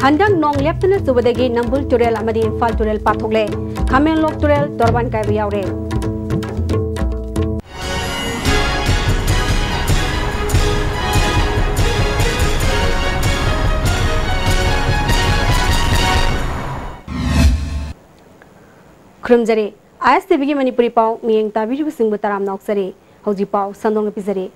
Handang nong leptana subadagi Nambul Turel amadi Infal Turel pathogle Khamenlok Turel Torban kai yaure Krumjari ISTV gi Manipuri pau miyeng tabiru singbu taram noksari hoji pau sandong pizari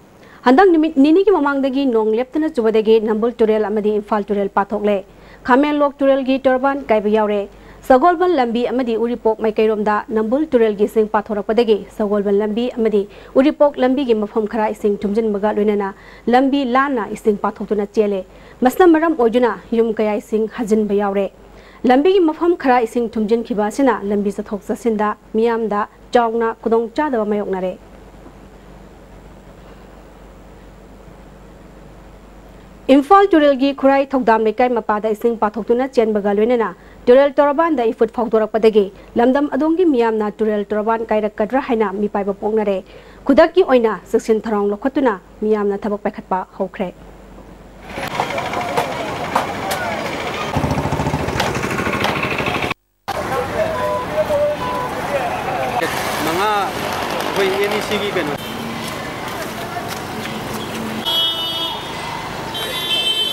Handang nini ki mamangdagi nong leptana subadagi Nambul Turel amadi Infal Turel pathogle Khamenlok Turel gi Torban kai yaure Sagolban lambi amadi uripok maikairomda Nambul Turel gi sing pathorakpadagi Sagolban lambi amadi uripok lambi gi mafam khara ising tumjin maga loinana lambi lana ising pathoktuna chele masna maram ojuna yum kaya ising hajin bayaure lambi gi mafam khara ising tumjin khibasina lambi sathok sasinda miyamda chawna kudong chadaba mayoknare Infal Turel gi khurai thokdam lekai mapada ising pathoktuna chen baga loinana Turel Torban da ifut phaudorakpadagi lamdam adongi miyamna Turel Torban kairakadra haina mipaiba pongnare khudaki oina saksin tharong lokhatuna miyamna thabak paikhatpa hokre mga hoy any sigi kanu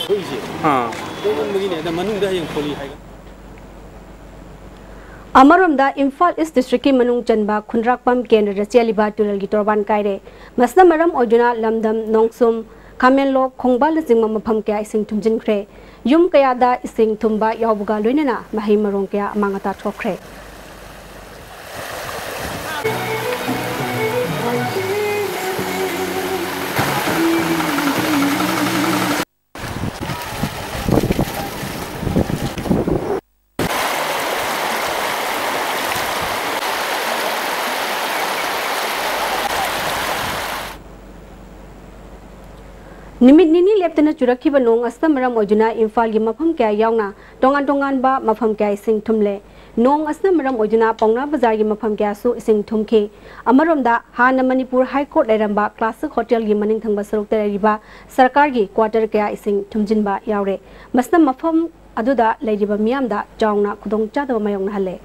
hoy ji doon magine da manungda yung poli hai Amaramda Infal East District ki manung chanba khunrakpam kendra racheliba Turel gi Torban kaire masna maram ojuna lamdam nongsum Khamenlok khongbal jingma mafam kya ising tumjin khre yum kaya da ising thumba yawbuga loinana mahi marong kya amangata thokre Nimit nini leptana churakhi ba nong asta maram ojuna Infal gi mafam kya yauna tongan ba mafam kya ising thumle nong asta maram ojuna pongna bazar gi mafam kya su ising thumkhe amaromda hana Manipur High Court leramba classic hotel gi maning thangba saruk teriba sarkar gi quarter kya ising thumjin ba yaure masna mafam aduda leiriba miyamda chawna khudong chadaba mayong halle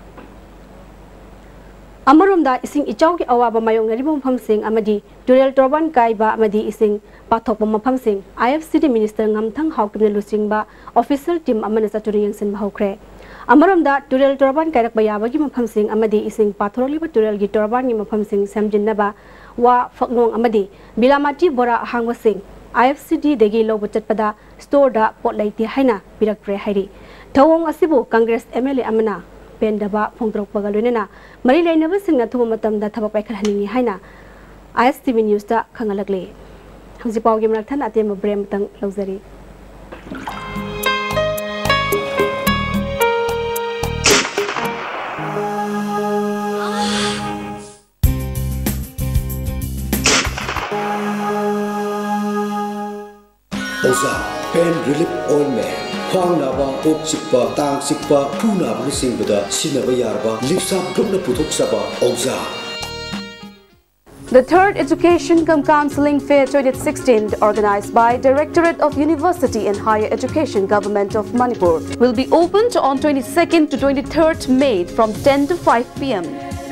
Amaromda ising ichaw ki awaba mayong nariba mafam sing amadi Turel Torban kai ba amadi ising pathokpa mafam sing ISTV minister ngamthang haukne lusing ba official team amana saturi yangsin bahokre Amaromda Turel Torban kairak ba yabagi mafam sing amadi ising pathoroliba Turel gi Torban gi mafam sing samjinnaba wa faknong amadi bilamati bora hangwa sing ISTV degi lobo chatpada store da potlaiti haina pirakre hairi thawong asibu Congress MLA amana pendaba phongtrokpaga loinana mari lainaba singna thuba matamda thaba paikhalhaningi haina ISTV news da khangalakle hangzipau gi mrak than atem brem tang lawzari Oza Pain Relief Ointment Khwang naba ok sikpa tang sikpa phu naba ni singbada sinaba yarba lipsap grupna puthok saba Oza The third Education Cum Counseling Fair 2016 organized by Directorate of University and Higher Education Government of Manipur will be opened on 22nd to 23rd May from 10 to 5 p.m.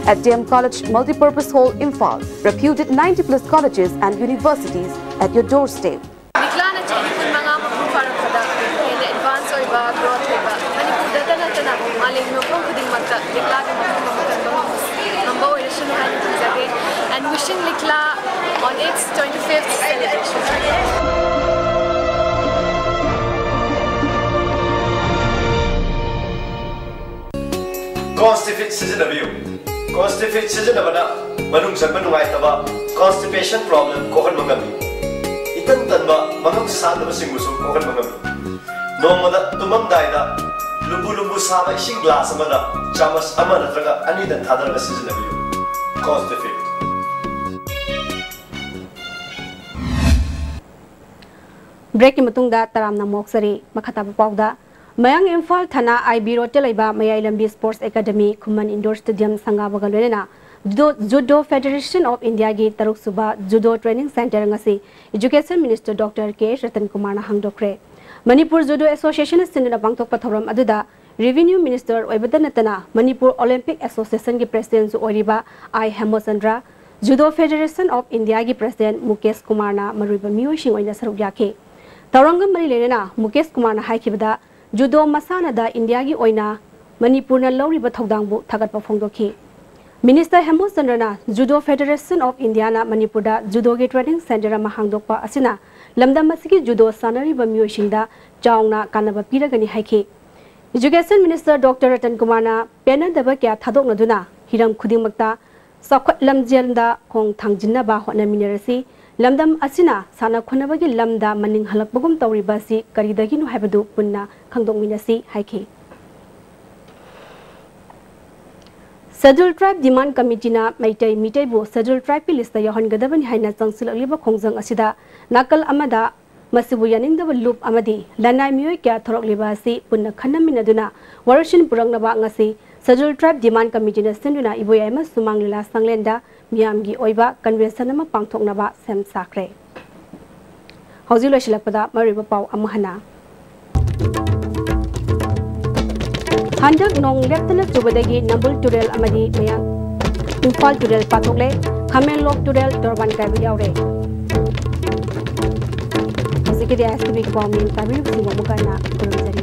at DM College Multipurpose Hall, Infal, reputed 90+ colleges and universities at your doorstep. And wishing Likla on its 25th celebration. Constipate season of you. Constipate season of ana manung sanban nuaitaba constipation problem kohan mangami. Itan tanba manung sadaba singmusu kohan mangami. Nomada tumam daida lubu saba ising glass amana chamas amana traga ani dan thadar season of you. Constipate. Break ki matungda taram na moksari makata pauda mayang Infal thana IB road telaiba mayai lambi sports academy Khuman indoor stadium sangabaga loina judo Federation of India gi taruk suba judo training center ngasi education minister Dr. K Ratan Kumar na hangdokre Manipur Judo Association Sinduna Bangtok Pathoram Aduda Revenue Minister Oibadanatana Manipur Olympic Association ki President Oriba I Hemosandra Judo Federation of India ki President Mukesh Kumar na Maruiba Miyosing Oina Saruk Yake Taurangam Mari Lena Mukesh Kumar na Haikibada Judo Masana da India ki Oina Manipur na Loriba Thodangbu Thagat Pafongdoki Minister Hemosandra Judo Federation of India na Manipur da Judo ki Training Center Mahangdokpa Asina Lamdam Masiki Judo Sanari Bamiyosing da Jaungna Kanaba Piragani Haiki Education Minister Dr. Ratan Kumar na pena daba kya thadok naduna hiram khudingmakta sakhwat lamjelda khong thangjinna ba hona minerasi lamdam asina sana khonabagi lamda maning halakbagum tawriba si karidaginu haibadu punna khangdok minasi haiki Scheduled Tribe Demand Committee na Maitai Mitaibu Scheduled Tribe list ya hongadabani haina changsilaliba khongjang asida nakal amada Masibu yaningdaba loop amadi lanai miyoi kya thorok libasi punna khanaminaduna warashin purangnaba ngasi Scheduled Tribe Demand Committee na sinduna iboyama sumanglila sanglenda miyamgi oiba convention ama pangthoknaba sem sakre Hauzi loisilakpada mariba pau amahana Handak nong leptana chubadagi Nambul Turel amadi mayang Imphal Turel pathokle Khamenlok Turel Dorban kaibu yaure Jadi ISTV ke bawah minta beri bersama bukan nak kurang jadi.